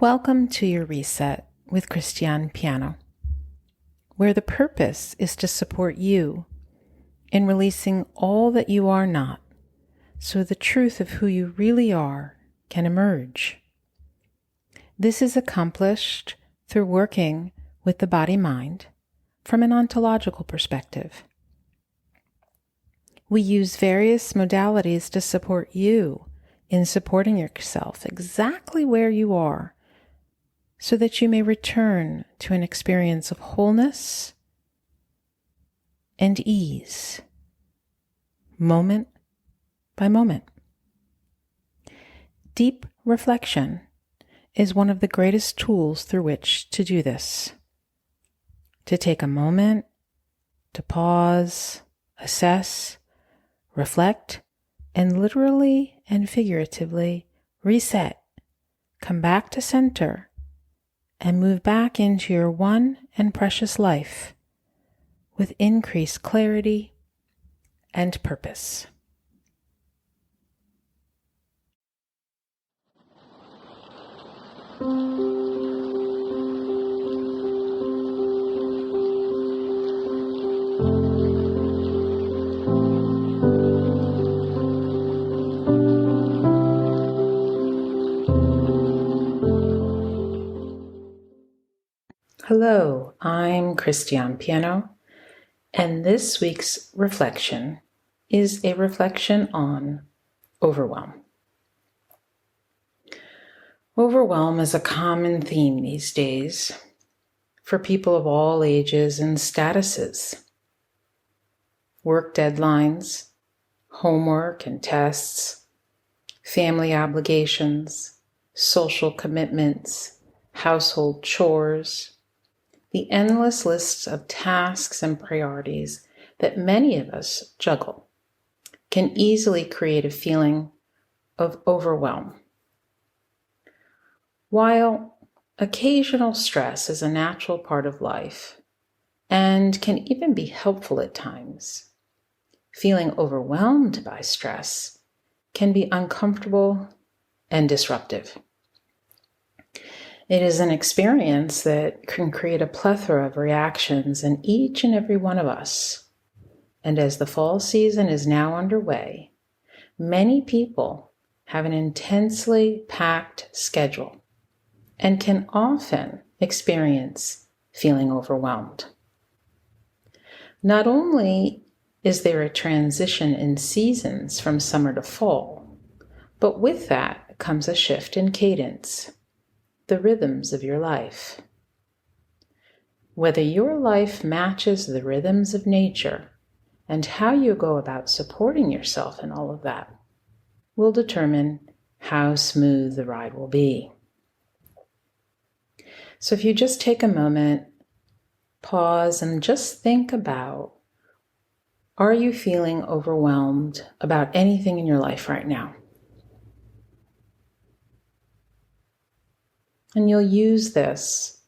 Welcome to your reset with Christiane Piano, where the purpose is to support you in releasing all that you are not, so the truth of who you really are can emerge. This is accomplished through working with the body-mind from an ontological perspective. We use various modalities to support you in supporting yourself exactly where you are, so that you may return to an experience of wholeness and ease, moment by moment. Deep reflection is one of the greatest tools through which to do this. To take a moment, to pause, assess, reflect, and literally and figuratively reset, come back to center, and move back into your one and precious life with increased clarity and purpose. Hello, I'm Christiane Piano, and this week's reflection is a reflection on overwhelm. Overwhelm is a common theme these days for people of all ages and statuses. Work deadlines, homework and tests, family obligations, social commitments, household chores, the endless lists of tasks and priorities that many of us juggle can easily create a feeling of overwhelm. While occasional stress is a natural part of life and can even be helpful at times, feeling overwhelmed by stress can be uncomfortable and disruptive. It is an experience that can create a plethora of reactions in each and every one of us. And as the fall season is now underway, many people have an intensely packed schedule and can often experience feeling overwhelmed. Not only is there a transition in seasons from summer to fall, but with that comes a shift in cadence, the rhythms of your life. Whether your life matches the rhythms of nature and how you go about supporting yourself in all of that will determine how smooth the ride will be. So if you just take a moment, pause, and just think about, are you feeling overwhelmed about anything in your life right now? And you'll use this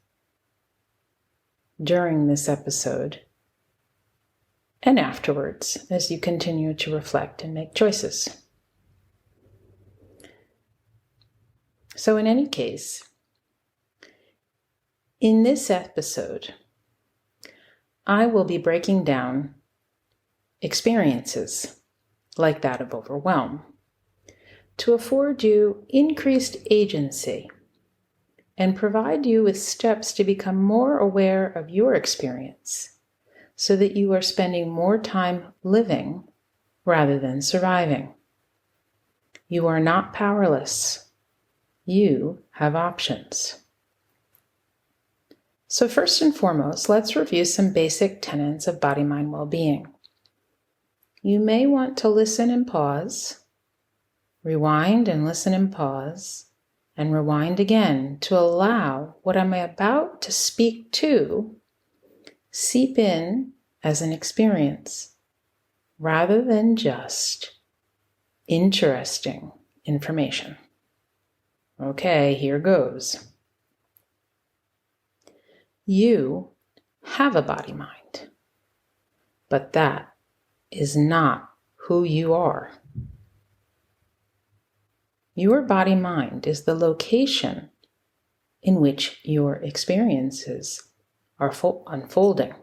during this episode and afterwards as you continue to reflect and make choices. So in any case, in this episode, I will be breaking down experiences like that of overwhelm to afford you increased agency and provide you with steps to become more aware of your experience so that you are spending more time living rather than surviving. You are not powerless. You have options. So first and foremost, let's review some basic tenets of body-mind well-being. You may want to listen and pause, rewind and listen and pause, and rewind again to allow what I'm about to speak to seep in as an experience rather than just interesting information. Okay, here goes. You have a body-mind, but that is not who you are. Your body-mind is the location in which your experiences are unfolding.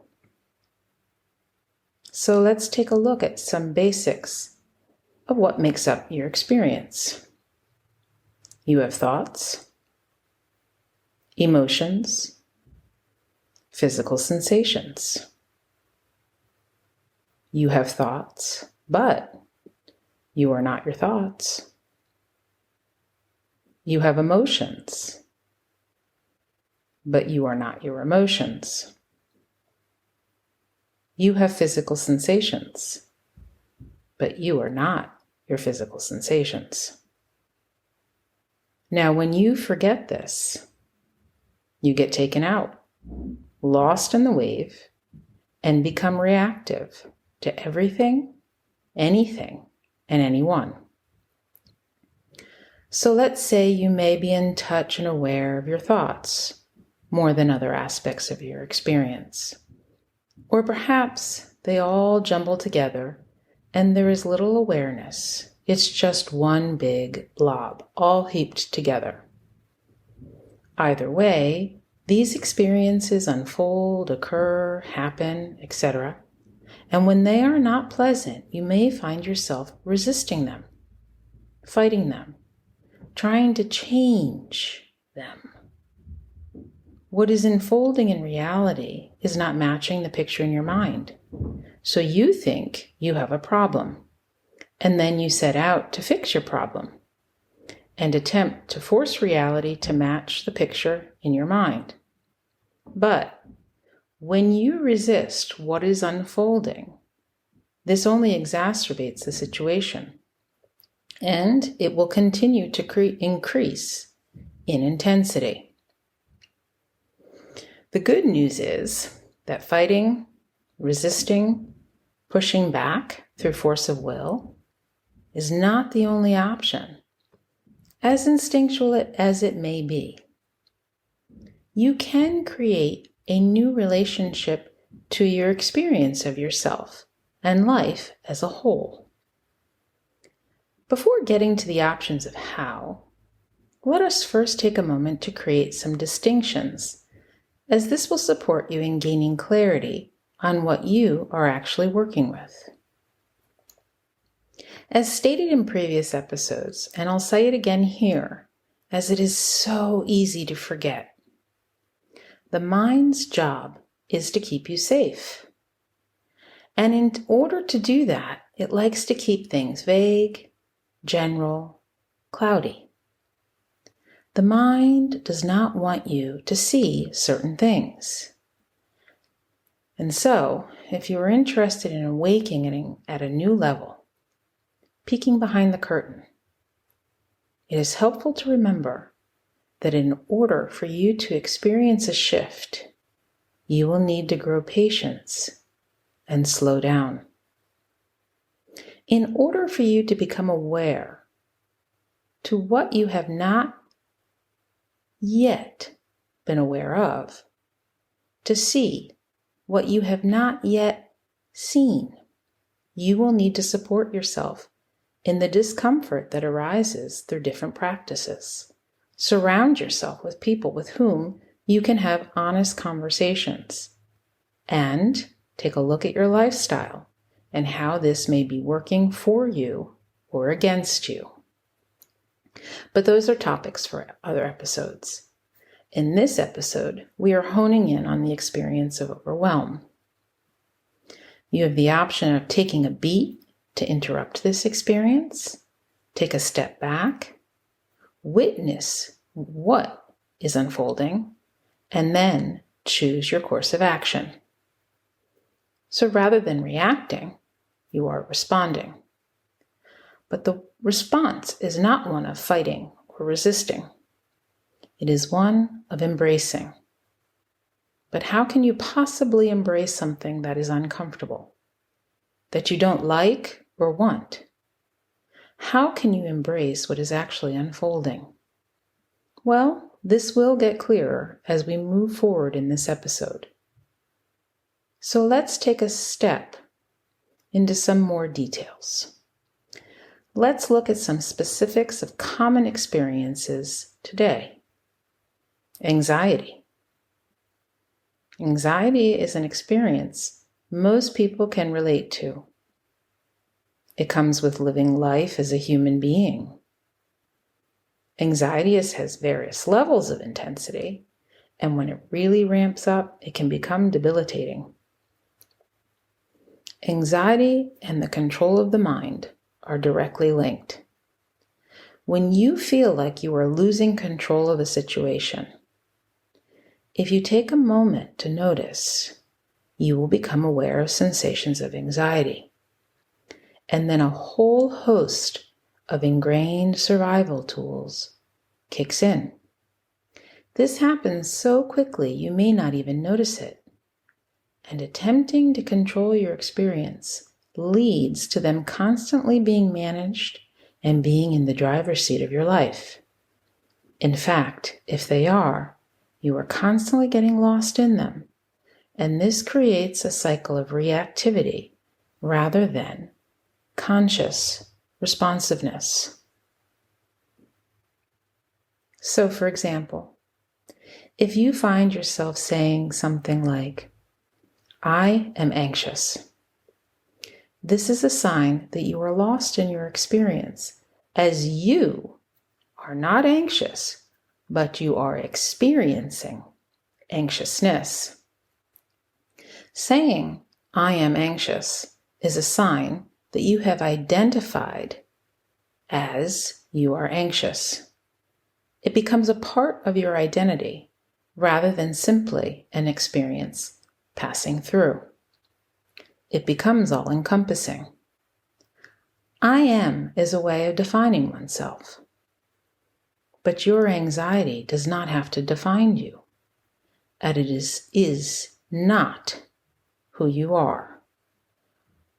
So let's take a look at some basics of what makes up your experience. You have thoughts, emotions, physical sensations. You have thoughts, but you are not your thoughts. You have emotions, but you are not your emotions. You have physical sensations, but you are not your physical sensations. Now, when you forget this, you get taken out, lost in the wave, and become reactive to everything, anything, and anyone. So let's say you may be in touch and aware of your thoughts more than other aspects of your experience. Or perhaps they all jumble together and there is little awareness. It's just one big blob, all heaped together. Either way, these experiences unfold, occur, happen, etc. And when they are not pleasant, you may find yourself resisting them, fighting them, trying to change them. What is unfolding in reality is not matching the picture in your mind. So you think you have a problem, and then you set out to fix your problem and attempt to force reality to match the picture in your mind. But when you resist what is unfolding, this only exacerbates the situation, and it will continue to increase in intensity. The good news is that fighting, resisting, pushing back through force of will is not the only option, as instinctual as it may be. You can create a new relationship to your experience of yourself and life as a whole. Before getting to the options of how, let us first take a moment to create some distinctions, as this will support you in gaining clarity on what you are actually working with. As stated in previous episodes, and I'll say it again here, as it is so easy to forget, the mind's job is to keep you safe. And in order to do that, it likes to keep things vague, general, cloudy. The mind does not want you to see certain things. And so, if you are interested in awakening at a new level, peeking behind the curtain, it is helpful to remember that in order for you to experience a shift, you will need to grow patience and slow down. In order for you to become aware to what you have not yet been aware of, to see what you have not yet seen, you will need to support yourself in the discomfort that arises through different practices. Surround yourself with people with whom you can have honest conversations, and take a look at your lifestyle and how this may be working for you or against you. But those are topics for other episodes. In this episode, we are honing in on the experience of overwhelm. You have the option of taking a beat to interrupt this experience, take a step back, witness what is unfolding, and then choose your course of action. So rather than reacting, you are responding. But the response is not one of fighting or resisting. It is one of embracing. But how can you possibly embrace something that is uncomfortable, that you don't like or want? How can you embrace what is actually unfolding? Well, this will get clearer as we move forward in this episode. So let's take a step into some more details. Let's look at some specifics of common experiences today. Anxiety. Anxiety is an experience most people can relate to. It comes with living life as a human being. Anxiety has various levels of intensity, and when it really ramps up, it can become debilitating. Anxiety and the control of the mind are directly linked. When you feel like you are losing control of a situation, if you take a moment to notice, you will become aware of sensations of anxiety. And then a whole host of ingrained survival tools kicks in. This happens so quickly you may not even notice it. And attempting to control your experience leads to them constantly being managed and being in the driver's seat of your life. In fact, if they are, you are constantly getting lost in them, and this creates a cycle of reactivity rather than conscious responsiveness. So, for example, if you find yourself saying something like, "I am anxious," this is a sign that you are lost in your experience, as you are not anxious, but you are experiencing anxiousness. Saying, "I am anxious," is a sign that you have identified as you are anxious. It becomes a part of your identity rather than simply an experience passing through. It becomes all-encompassing. I am is a way of defining oneself. But your anxiety does not have to define you, and it is not who you are.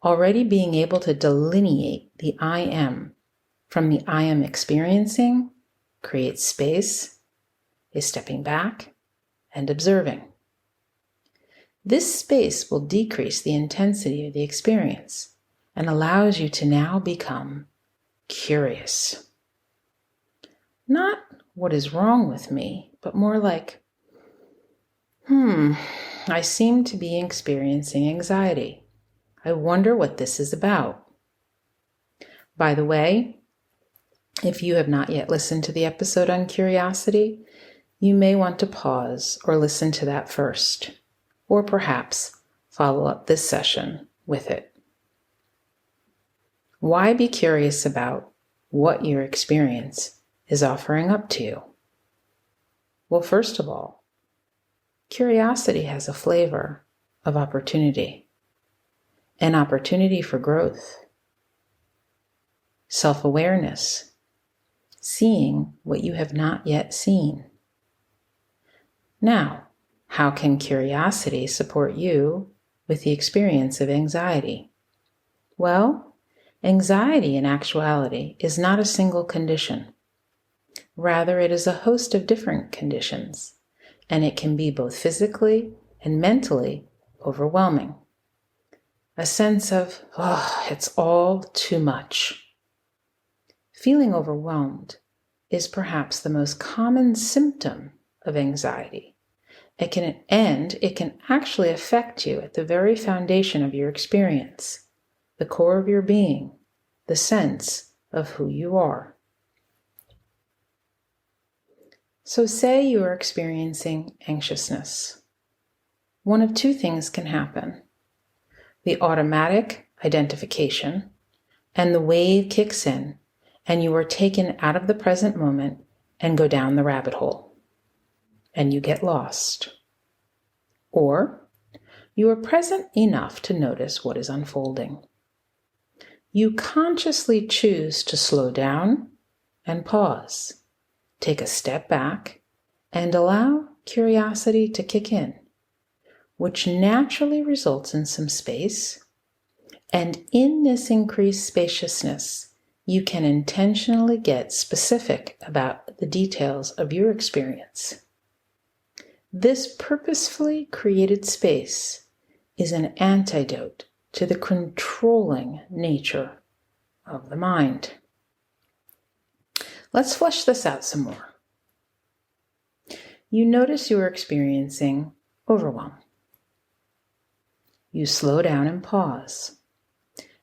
Already being able to delineate the I am from the I am experiencing creates space, is stepping back, and observing. This space will decrease the intensity of the experience and allows you to now become curious. Not what is wrong with me, but more like, I seem to be experiencing anxiety. I wonder what this is about. By the way, if you have not yet listened to the episode on curiosity, you may want to pause or listen to that first, or perhaps follow up this session with it. Why be curious about what your experience is offering up to you? Well, first of all, curiosity has a flavor of opportunity, an opportunity for growth, self-awareness, seeing what you have not yet seen. Now, how can curiosity support you with the experience of anxiety? Well, anxiety in actuality is not a single condition. Rather, it is a host of different conditions, and it can be both physically and mentally overwhelming. A sense of, it's all too much. Feeling overwhelmed is perhaps the most common symptom of anxiety. It can actually affect you at the very foundation of your experience, the core of your being, the sense of who you are. So say you are experiencing anxiousness. One of two things can happen. The automatic identification and the wave kicks in, and you are taken out of the present moment and go down the rabbit hole, and you get lost. Or you are present enough to notice what is unfolding. You consciously choose to slow down and pause, take a step back, and allow curiosity to kick in, which naturally results in some space. And in this increased spaciousness, you can intentionally get specific about the details of your experience. This purposefully created space is an antidote to the controlling nature of the mind. Let's flesh this out some more. you notice you are experiencing overwhelm. You slow down and pause.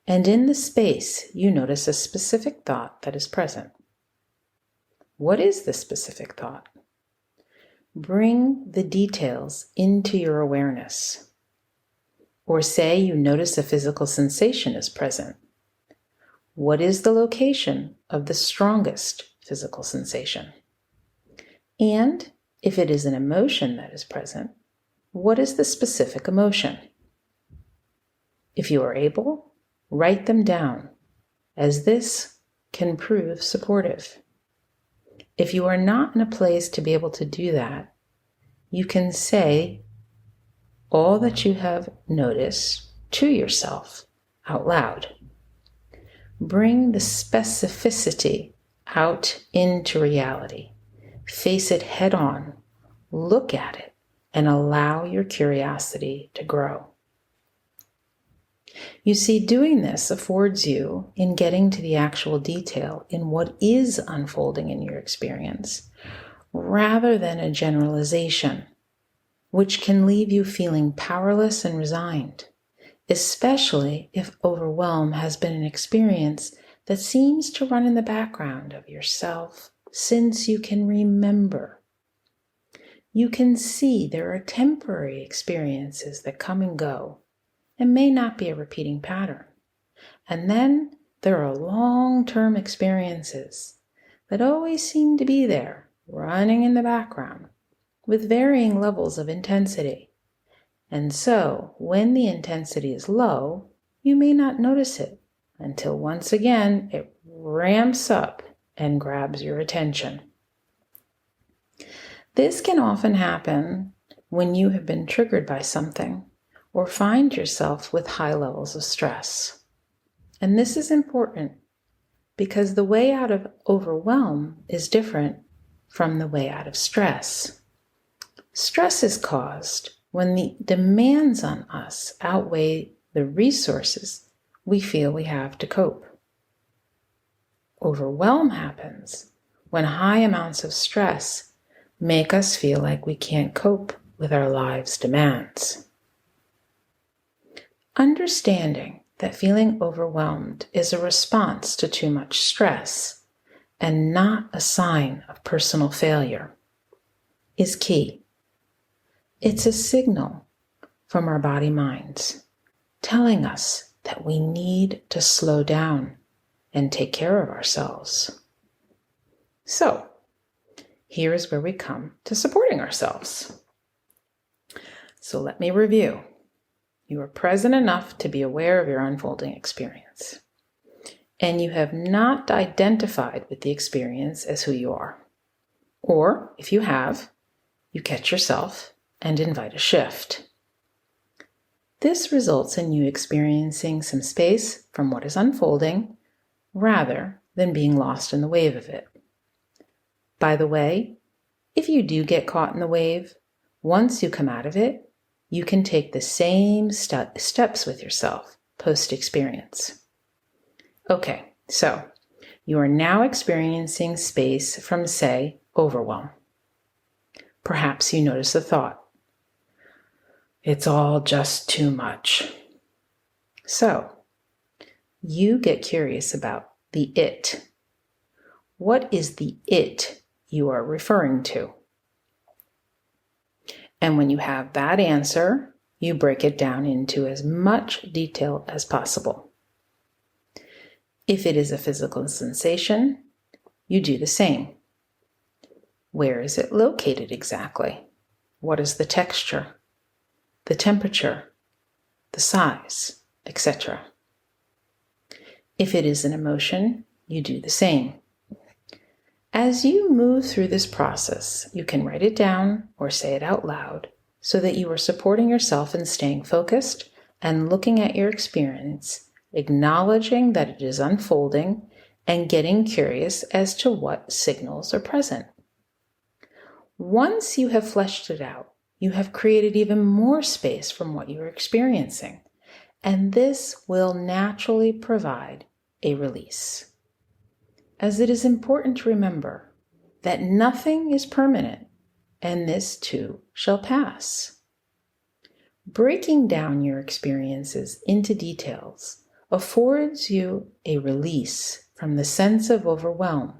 And in the space, you notice a specific thought that is present. What is the specific thought? Bring the details into your awareness. Or say you notice a physical sensation is present. What is the location of the strongest physical sensation? And if it is an emotion that is present, what is the specific emotion? If you are able, write them down, as this can prove supportive. If you are not in a place to be able to do that, you can say all that you have noticed to yourself out loud. Bring the specificity out into reality. Face it head on, look at it, and allow your curiosity to grow. You see, doing this affords you in getting to the actual detail in what is unfolding in your experience, rather than a generalization, which can leave you feeling powerless and resigned, especially if overwhelm has been an experience that seems to run in the background of yourself since you can remember. You can see there are temporary experiences that come and go and may not be a repeating pattern. And then there are long-term experiences that always seem to be there, running in the background, with varying levels of intensity. And so, when the intensity is low, you may not notice it until once again it ramps up and grabs your attention. This can often happen when you have been triggered by something or find yourself with high levels of stress. And this is important because the way out of overwhelm is different from the way out of stress. Stress is caused when the demands on us outweigh the resources we feel we have to cope. Overwhelm happens when high amounts of stress make us feel like we can't cope with our lives' demands. Understanding that feeling overwhelmed is a response to too much stress and not a sign of personal failure is key. It's a signal from our body minds telling us that we need to slow down and take care of ourselves. So, here is where we come to supporting ourselves. So let me review. You are present enough to be aware of your unfolding experience. And you have not identified with the experience as who you are. Or, if you have, you catch yourself and invite a shift. This results in you experiencing some space from what is unfolding rather than being lost in the wave of it. By the way, if you do get caught in the wave, once you come out of it, you can take the same steps with yourself post-experience. Okay, so you are now experiencing space from, say, overwhelm. Perhaps you notice a thought. It's all just too much. So, you get curious about the it. What is the it you are referring to? And when you have that answer, you break it down into as much detail as possible. If it is a physical sensation, you do the same. Where is it located exactly? What is the texture, the temperature, the size, etc.? If it is an emotion, you do the same. As you move through this process, you can write it down or say it out loud so that you are supporting yourself in staying focused and looking at your experience, acknowledging that it is unfolding and getting curious as to what signals are present. Once you have fleshed it out, you have created even more space from what you are experiencing, and this will naturally provide a release. As it is important to remember that nothing is permanent and this too shall pass. Breaking down your experiences into details affords you a release from the sense of overwhelm,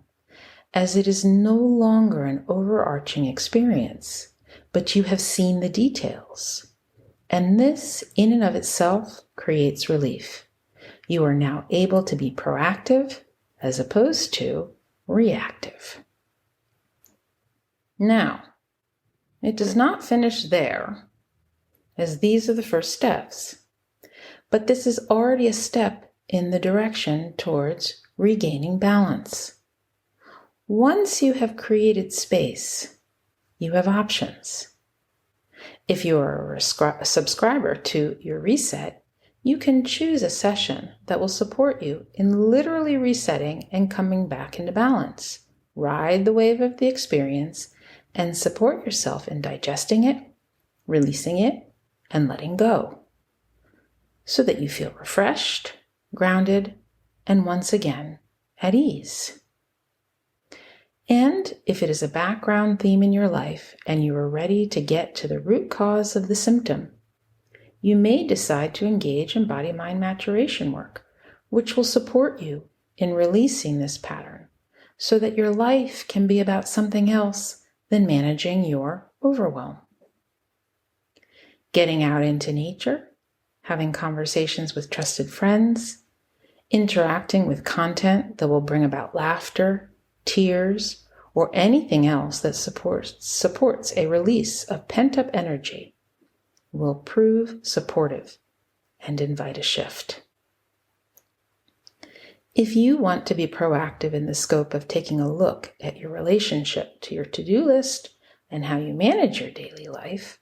as it is no longer an overarching experience, but you have seen the details. And this, in and of itself, creates relief. You are now able to be proactive as opposed to reactive. Now, it does not finish there, as these are the first steps, but this is already a step in the direction towards regaining balance. Once you have created space, you have options. If you are a subscriber to your reset, you can choose a session that will support you in literally resetting and coming back into balance. Ride the wave of the experience and support yourself in digesting it, releasing it, and letting go, so that you feel refreshed, grounded, and once again at ease. And if it is a background theme in your life and you are ready to get to the root cause of the symptom, you may decide to engage in BodyMind maturation work, which will support you in releasing this pattern so that your life can be about something else than managing your overwhelm. Getting out into nature, having conversations with trusted friends, interacting with content that will bring about laughter, tears, or anything else that supports a release of pent-up energy will prove supportive and invite a shift. If you want to be proactive in the scope of taking a look at your relationship to your to-do list and how you manage your daily life,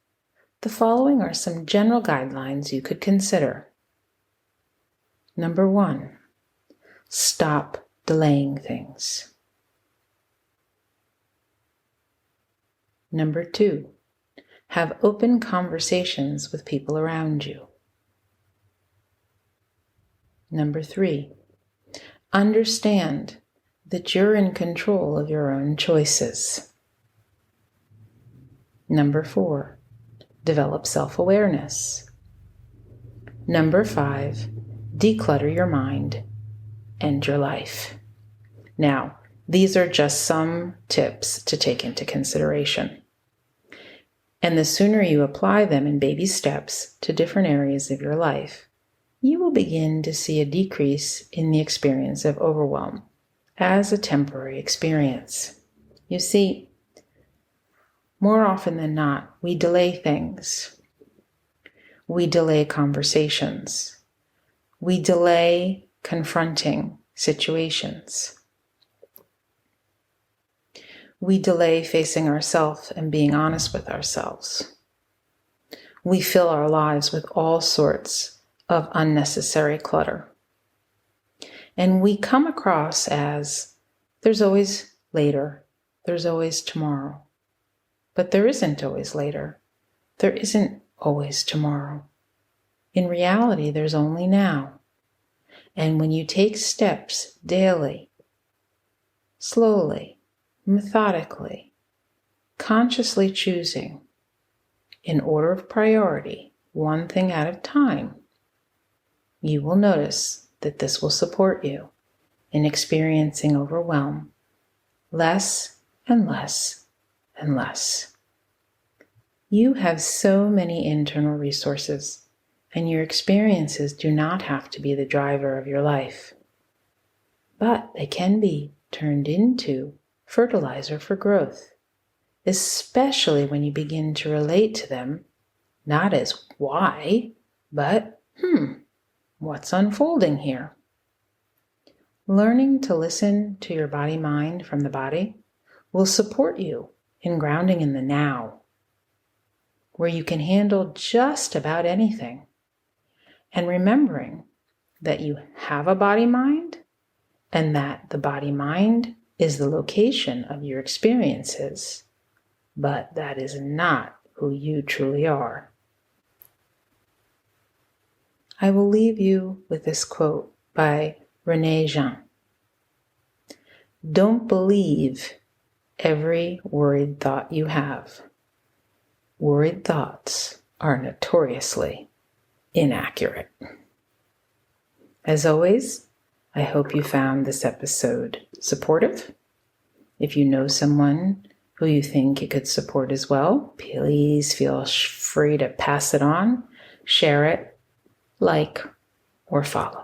the following are some general guidelines you could consider. Number 1, stop delaying things. Number 2, have open conversations with people around you. Number 3, understand that you're in control of your own choices. Number 4, develop self-awareness. Number 5, declutter your mind and your life. Now, these are just some tips to take into consideration. And the sooner you apply them in baby steps to different areas of your life, you will begin to see a decrease in the experience of overwhelm as a temporary experience. You see, more often than not, we delay things. We delay conversations. We delay confronting situations. We delay facing ourselves and being honest with ourselves. We fill our lives with all sorts of unnecessary clutter. And we come across as, there's always later, there's always tomorrow. But there isn't always later. There isn't always tomorrow. In reality, there's only now. And when you take steps daily, slowly, methodically, consciously choosing, in order of priority, one thing at a time, you will notice that this will support you in experiencing overwhelm less and less and less. You have so many internal resources, and your experiences do not have to be the driver of your life, but they can be turned into fertilizer for growth, especially when you begin to relate to them, not as why, but what's unfolding here? Learning to listen to your body-mind from the body will support you in grounding in the now, where you can handle just about anything, and remembering that you have a body-mind and that the body-mind is the location of your experiences, but that is not who you truly are. I will leave you with this quote by Renee Jean. Don't believe every worried thought you have. Worried thoughts are notoriously inaccurate. As always, I hope you found this episode supportive. If you know someone who you think it could support as well, please feel free to pass it on, share it, like, or follow.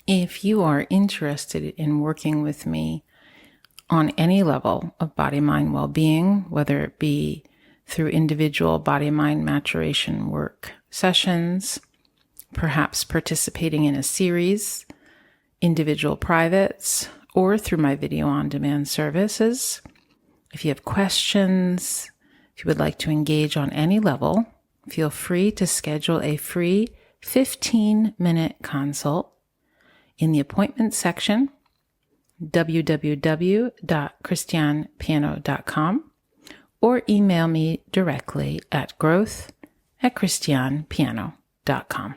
If you are interested in working with me on any level of body-mind well-being, whether it be through individual body-mind maturation work sessions, perhaps participating in a series, individual privates, or through my video on-demand services, if you have questions, if you would like to engage on any level, feel free to schedule a free 15-minute consult in the appointment section, www.christianepiano.com, or email me directly at growth@christianepiano.com.